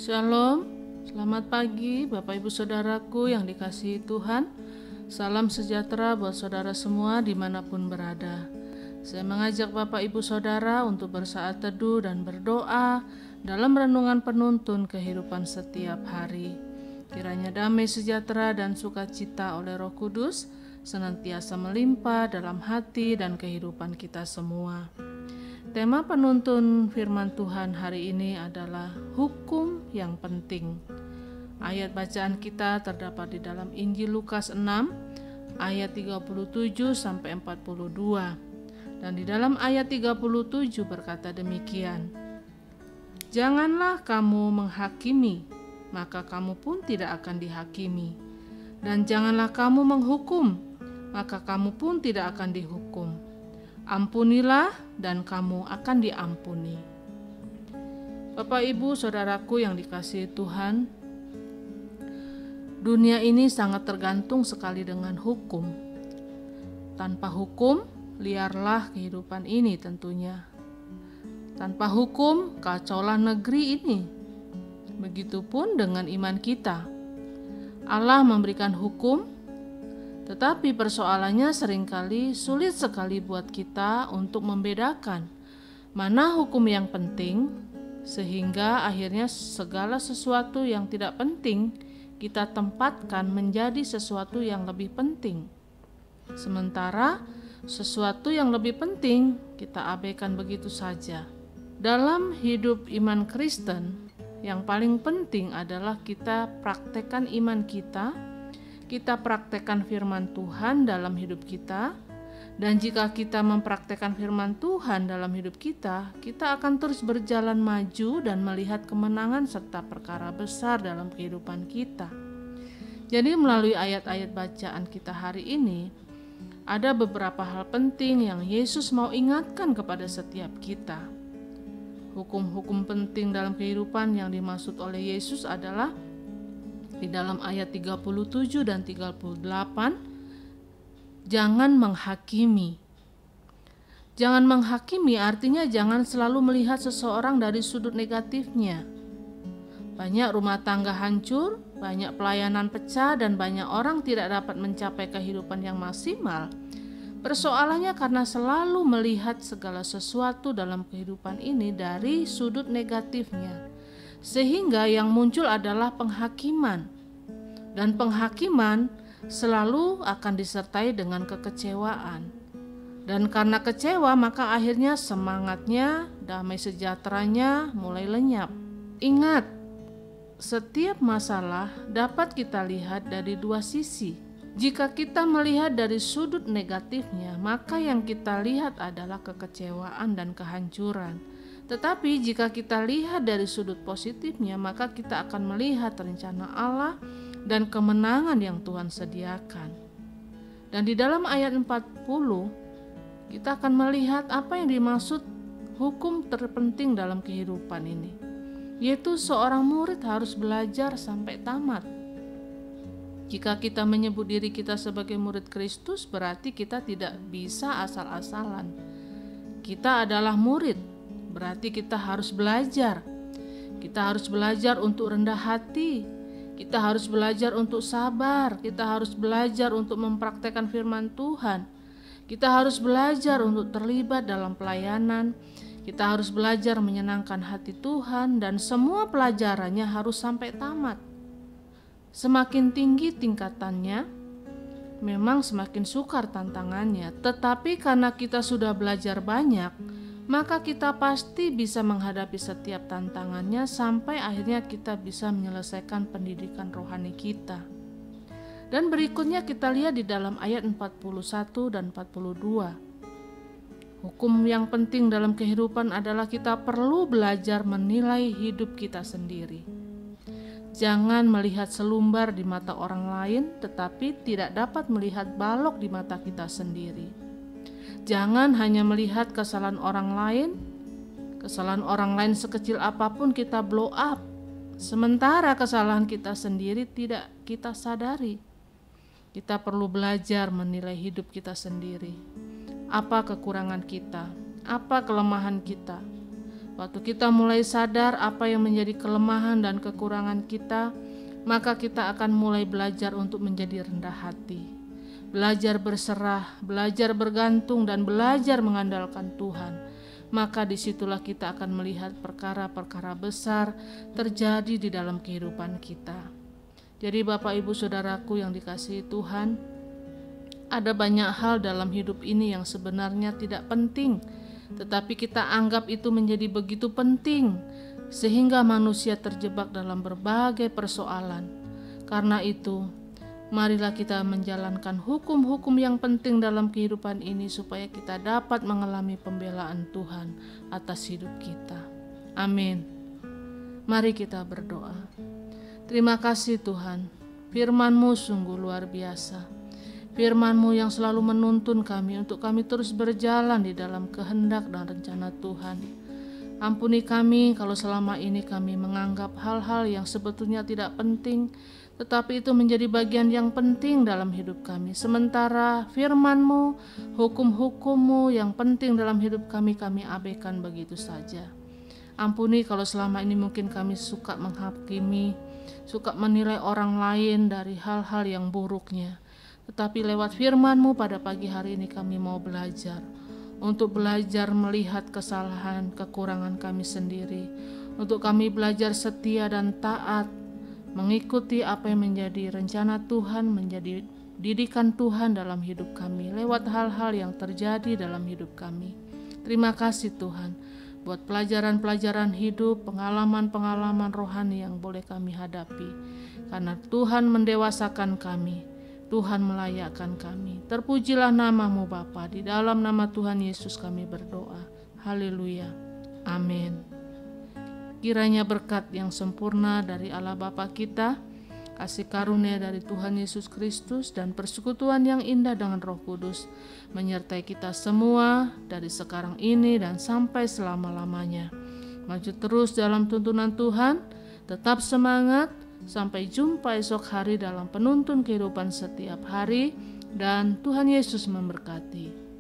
Shalom, selamat pagi Bapak Ibu Saudaraku yang dikasihi Tuhan. Salam sejahtera buat saudara semua dimanapun berada. Saya mengajak Bapak Ibu Saudara untuk bersaat teduh dan berdoa dalam renungan penuntun kehidupan setiap hari. Kiranya damai sejahtera dan sukacita oleh Roh Kudus senantiasa melimpah dalam hati dan kehidupan kita semua. Tema penuntun firman Tuhan hari ini adalah hukum yang penting. Ayat bacaan kita terdapat di dalam Injil Lukas 6 ayat 37 sampai 42. Dan di dalam ayat 37 berkata demikian: Janganlah kamu menghakimi, maka kamu pun tidak akan dihakimi. Dan janganlah kamu menghukum, maka kamu pun tidak akan dihukum. Ampunilah dan kamu akan diampuni. Bapak Ibu Saudaraku yang dikasihi Tuhan, dunia ini sangat tergantung sekali dengan hukum. Tanpa hukum, liarlah kehidupan ini tentunya. Tanpa hukum, kacaulah negeri ini. Begitupun dengan iman kita. Allah memberikan hukum, tetapi persoalannya seringkali sulit sekali buat kita untuk membedakan mana hukum yang penting, sehingga akhirnya segala sesuatu yang tidak penting kita tempatkan menjadi sesuatu yang lebih penting. Sementara sesuatu yang lebih penting kita abaikan begitu saja. Dalam hidup iman Kristen, yang paling penting adalah kita praktekkan iman kita praktekkan firman Tuhan dalam hidup kita, dan jika kita mempraktekkan firman Tuhan dalam hidup kita, kita akan terus berjalan maju dan melihat kemenangan serta perkara besar dalam kehidupan kita. Jadi melalui ayat-ayat bacaan kita hari ini, ada beberapa hal penting yang Yesus mau ingatkan kepada setiap kita. Hukum-hukum penting dalam kehidupan yang dimaksud oleh Yesus adalah di dalam ayat 37 dan 38, jangan menghakimi. Jangan menghakimi artinya jangan selalu melihat seseorang dari sudut negatifnya. Banyak rumah tangga hancur, banyak pelayanan pecah, dan banyak orang tidak dapat mencapai kehidupan yang maksimal. Persoalannya karena selalu melihat segala sesuatu dalam kehidupan ini dari sudut negatifnya. Sehingga yang muncul adalah penghakiman. Dan penghakiman selalu akan disertai dengan kekecewaan. Dan karena kecewa maka akhirnya semangatnya, damai sejahteranya mulai lenyap. Ingat, setiap masalah dapat kita lihat dari dua sisi. Jika kita melihat dari sudut negatifnya, maka yang kita lihat adalah kekecewaan dan kehancuran. Tetapi jika kita lihat dari sudut positifnya, maka kita akan melihat rencana Allah dan kemenangan yang Tuhan sediakan. Dan di dalam ayat 40, kita akan melihat apa yang dimaksud hukum terpenting dalam kehidupan ini, yaitu seorang murid harus belajar sampai tamat. Jika kita menyebut diri kita sebagai murid Kristus, berarti kita tidak bisa asal-asalan. Kita adalah murid, berarti kita harus belajar. Kita harus belajar untuk rendah hati. Kita harus belajar untuk sabar. Kita harus belajar untuk mempraktekkan firman Tuhan. Kita harus belajar untuk terlibat dalam pelayanan. Kita harus belajar menyenangkan hati Tuhan, dan semua pelajarannya harus sampai tamat. Semakin tinggi tingkatannya, memang semakin sukar tantangannya. Tetapi karena kita sudah belajar banyak, maka kita pasti bisa menghadapi setiap tantangannya sampai akhirnya kita bisa menyelesaikan pendidikan rohani kita. Dan berikutnya kita lihat di dalam ayat 41 dan 42. Hukum yang penting dalam kehidupan adalah kita perlu belajar menilai hidup kita sendiri. Jangan melihat selumbar di mata orang lain, tetapi tidak dapat melihat balok di mata kita sendiri. Jangan hanya melihat kesalahan orang lain sekecil apapun kita blow up, sementara kesalahan kita sendiri tidak kita sadari. Kita perlu belajar menilai hidup kita sendiri. Apa kekurangan kita? Apa kelemahan kita? Waktu kita mulai sadar apa yang menjadi kelemahan dan kekurangan kita, maka kita akan mulai belajar untuk menjadi rendah hati, belajar berserah, belajar bergantung, dan belajar mengandalkan Tuhan. Maka disitulah kita akan melihat perkara-perkara besar terjadi di dalam kehidupan kita. Jadi Bapak Ibu Saudaraku yang dikasihi Tuhan, ada banyak hal dalam hidup ini yang sebenarnya tidak penting, tetapi kita anggap itu menjadi begitu penting, sehingga manusia terjebak dalam berbagai persoalan. Karena itu, marilah kita menjalankan hukum-hukum yang penting dalam kehidupan ini supaya kita dapat mengalami pembelaan Tuhan atas hidup kita. Amin. Mari kita berdoa. Terima kasih Tuhan, firman-Mu sungguh luar biasa. Firman-Mu yang selalu menuntun kami untuk kami terus berjalan di dalam kehendak dan rencana Tuhan. Ampuni kami kalau selama ini kami menganggap hal-hal yang sebetulnya tidak penting, tetapi itu menjadi bagian yang penting dalam hidup kami. Sementara firman-Mu, hukum-hukum-Mu yang penting dalam hidup kami abaikan begitu saja. Ampuni kalau selama ini mungkin kami suka menghakimi, suka menilai orang lain dari hal-hal yang buruknya. Tetapi lewat firman-Mu pada pagi hari ini kami mau belajar, untuk belajar melihat kesalahan, kekurangan kami sendiri, untuk kami belajar setia dan taat, mengikuti apa yang menjadi rencana Tuhan, menjadi didikan Tuhan dalam hidup kami, lewat hal-hal yang terjadi dalam hidup kami. Terima kasih Tuhan, buat pelajaran-pelajaran hidup, pengalaman-pengalaman rohani yang boleh kami hadapi, karena Tuhan mendewasakan kami, Tuhan melayakkan kami. Terpujilah nama-Mu Bapa, di dalam nama Tuhan Yesus kami berdoa. Haleluya. Amin. Kiranya berkat yang sempurna dari Allah Bapa kita, kasih karunia dari Tuhan Yesus Kristus, dan persekutuan yang indah dengan Roh Kudus menyertai kita semua dari sekarang ini dan sampai selama-lamanya. Maju terus dalam tuntunan Tuhan, tetap semangat. Sampai jumpa esok hari dalam penuntun kehidupan setiap hari, dan Tuhan Yesus memberkati.